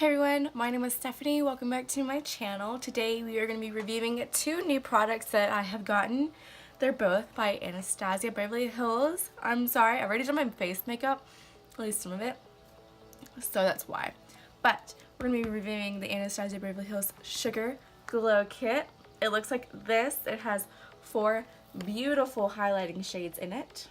Hey everyone, my name is Stephanie. Welcome back to my channel. Today we are going to be reviewing two new products that I have gotten. They're both by Anastasia Beverly Hills. I'm sorry, I've already done my face makeup, at least some of it, so that's why. But we're going to be reviewing the Anastasia Beverly Hills Sugar Glow Kit. It looks like this. It has 4 beautiful highlighting shades in it.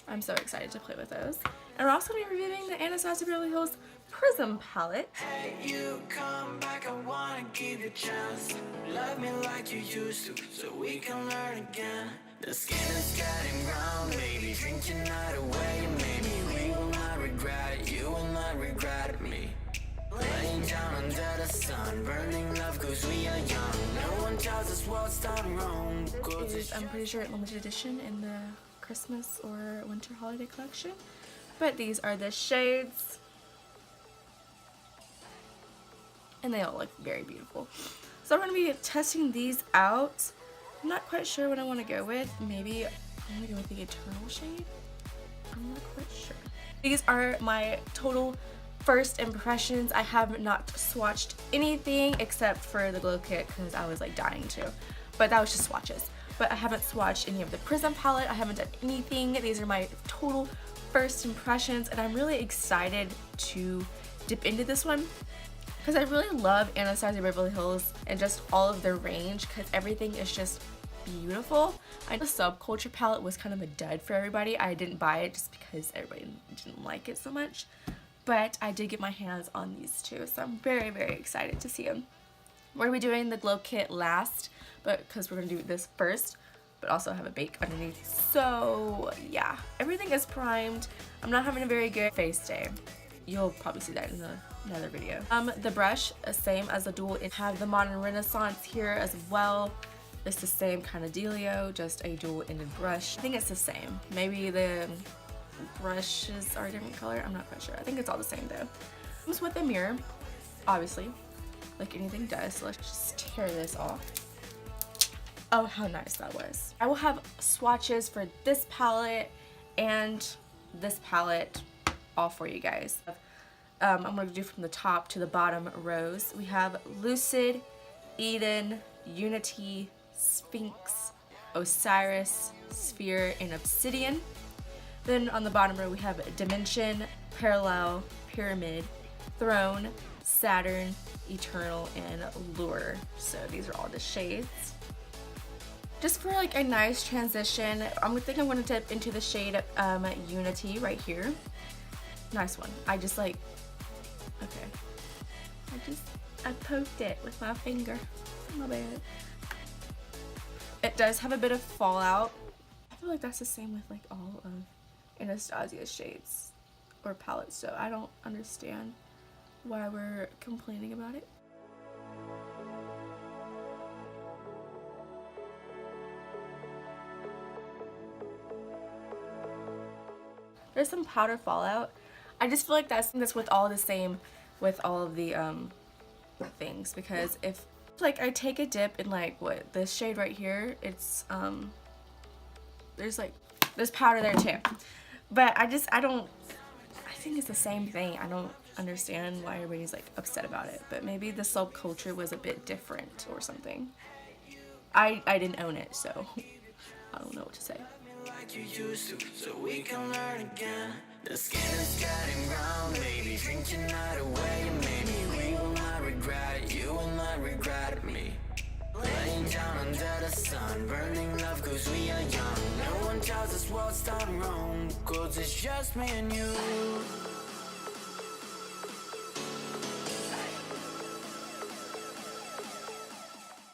I'm so excited to play with those. And we're also going to be reviewing the Anastasia Beverly Hills Prism palette. Hey, you come back, I wanna give you a chance. Love me like you used to, so we can learn again. The skin is getting brown, baby. Drink your night away, maybe we will not regret it. You will not regret me. Laying down under the sun, burning love cause we are young. No one tells us what's done wrong. I'm pretty sure it's limited edition in the Christmas or winter holiday collection. But these are the shades. And they all look very beautiful. So I'm going to be testing these out. I'm not quite sure what I want to go with. Maybe I'm going to go with the Eternal shade. I'm not quite sure. These are my total first impressions. I have not swatched anything except for the glow kit because I was like dying to. But that was just swatches. But I haven't swatched any of the Prism palette. I haven't done anything. These are my total first impressions and I'm really excited to dip into this one because I really love Anastasia Beverly Hills and just all of their range because everything is just beautiful. I know the Subculture palette was kind of a dud for everybody. I didn't buy it just because everybody didn't like it so much. But I did get my hands on these two, so I'm very, very excited to see them. We're going to be doing the glow kit last, but because we're going to do this first, but also have a bake underneath. So yeah, everything is primed. I'm not having a very good face day. You'll probably see that in another video. The brush, same as the dual. It have the Modern Renaissance here as well. It's the same kind of dealio, just a dual-ended brush. I think it's the same. Maybe the brushes are a different color. I'm not quite sure. I think it's all the same though. Comes with a mirror, obviously, like anything does. So let's just tear this off. Oh, how nice that was. I will have swatches for this palette and this palette all for you guys. I'm going to do from the top to the bottom rows. We have Lucid, Eden, Unity, Sphinx, Osiris, Sphere, and Obsidian. Then on the bottom row we have Dimension, Parallel, Pyramid, Throne, Saturn, Eternal, and Lure. So these are all the shades. Just for like a nice transition, I think I'm going to dip into the shade Unity right here. Nice one. I just like, okay. I poked it with my finger. My bad. It does have a bit of fallout. I feel like that's the same with like all of Anastasia's shades or palettes, so I don't understand why we're complaining about it. There's some powder fallout. I just feel like that's with all the same with all of the things, because if like I take a dip in like what this shade right here, it's there's powder there too. But I think it's the same thing. I don't understand why everybody's like upset about it. But maybe the subculture was a bit different or something. I didn't own it, so I don't know what to say. Like you used to, so we can learn again. The skin is getting brown, baby. Drink your night away, maybe we will not regret it. You will not regret me. Laying down under the sun, burning love cause we are young. No one tells us what's done wrong, cause it's just me and you.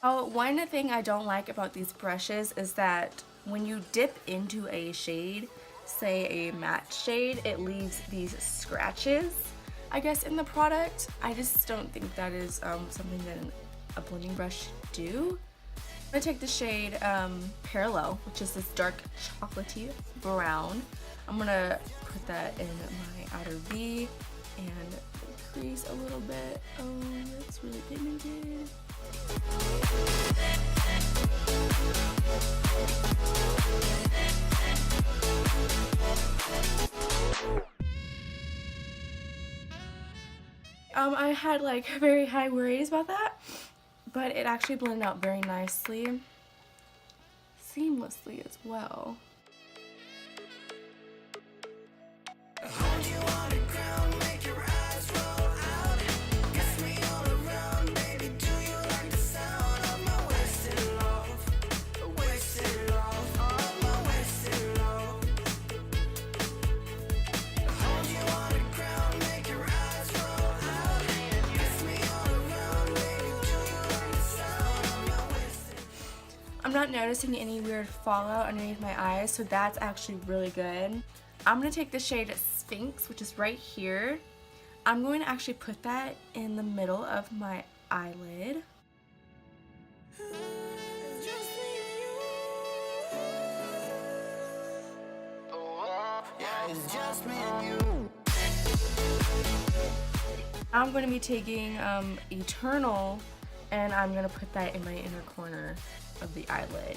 Oh, one thing I don't like about these brushes is that when you dip into a shade, say a matte shade, it leaves these scratches, I guess, in the product. I just don't think that is something that a blending brush do. I'm gonna take the shade Parallel, which is this dark chocolatey brown. I'm gonna put that in my outer V and crease a little bit. Oh, that's really pigmented. I had like very high worries about that, but it actually blended out very nicely, seamlessly as well. I'm not noticing any weird fallout underneath my eyes, so that's actually really good. I'm going to take the shade Sphinx, which is right here. I'm going to actually put that in the middle of my eyelid. I'm going to be taking Eternal, and I'm going to put that in my inner corner of the eyelid.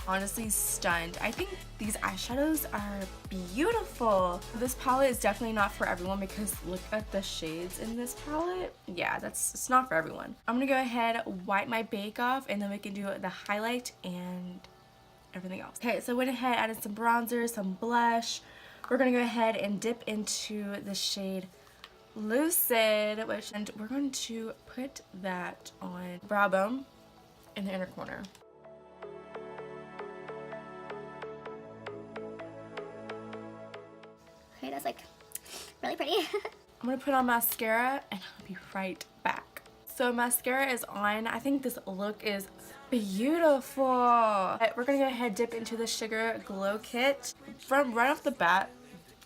Honestly stunned. I think these eyeshadows are beautiful. This palette is definitely not for everyone because look at the shades in this palette. Yeah, it's not for everyone. I'm gonna go ahead, wipe my bake off, and then we can do the highlight and everything else. Okay, so I went ahead, added some bronzer, some blush. We're gonna go ahead and dip into the shade Lucid, and we're going to put that on brow bone in the inner corner. Okay, that's like really pretty. I'm gonna put on mascara and I'll be right back. So mascara is on. I think this look is beautiful. We're gonna go ahead, dip into the Sugar Glow Kit. From right off the bat,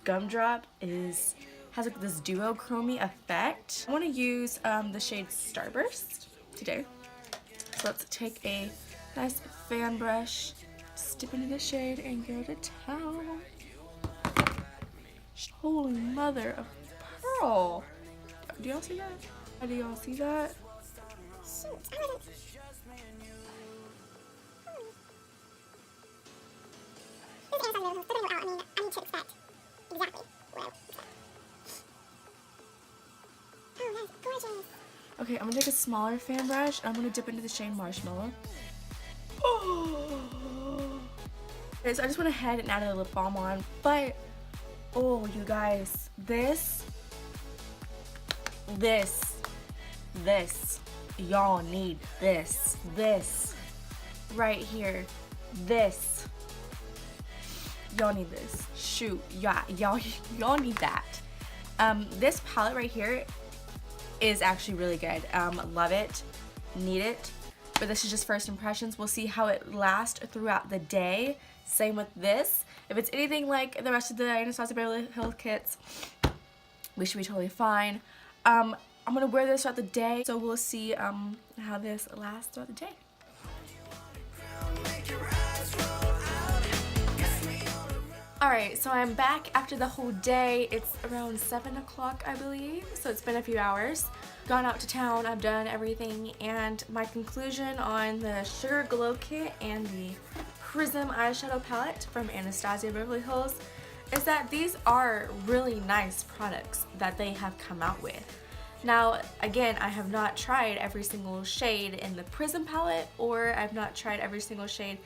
Gumdrop has like this duochrome effect. I want to use the shade Starburst today. So let's take a nice fan brush, dip into the shade, and go to town. Holy mother of pearl! Do y'all see that? Do y'all see that? Okay, I'm gonna take a smaller fan brush and I'm gonna dip into the shade Marshmallow. Okay, so I just went ahead and added a lip balm on, but oh, you guys, this, y'all need this right here, y'all need this. Shoot, yeah, y'all need that. This palette right here is actually really good. Love it, need it, but this is just first impressions. We'll see how it lasts throughout the day. Same with this. If it's anything like the rest of the Anastasia Beverly Hills kits, we should be totally fine. I'm gonna wear this throughout the day, so we'll see how this lasts throughout the day. Alright, so I'm back after the whole day. It's around 7 o'clock, I believe, so it's been a few hours. Gone out to town, I've done everything, and my conclusion on the Sugar Glow Kit and the Prism eyeshadow palette from Anastasia Beverly Hills is that these are really nice products that they have come out with. Now, again, I have not tried every single shade in the Prism palette, or I've not tried every single shade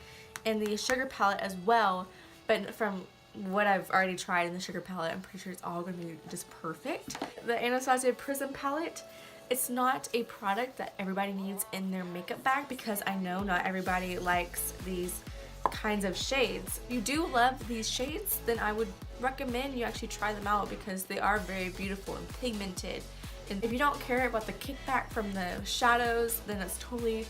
in the Sugar palette as well, but from what I've already tried in the Sugar palette, I'm pretty sure it's all going to be just perfect. The Anastasia Prism palette, it's not a product that everybody needs in their makeup bag because I know not everybody likes these kinds of shades. If you do love these shades, then I would recommend you actually try them out because they are very beautiful and pigmented. And if you don't care about the kickback from the shadows, then it's totally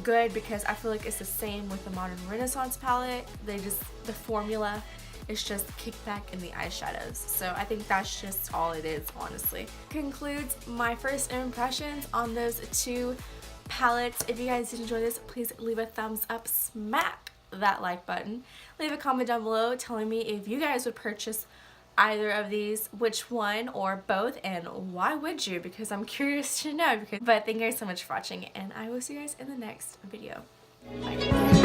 good because I feel like it's the same with the Modern Renaissance palette. The formula is just kickback in the eyeshadows. So I think that's just all it is, honestly. Concludes my first impressions on those two palettes. If you guys did enjoy this, please leave a thumbs up, smack that like button. Leave a comment down below telling me if you guys would purchase either of these, which one or both, and why would you? Because I'm curious to know. But thank you guys so much for watching, and I will see you guys in the next video. Bye.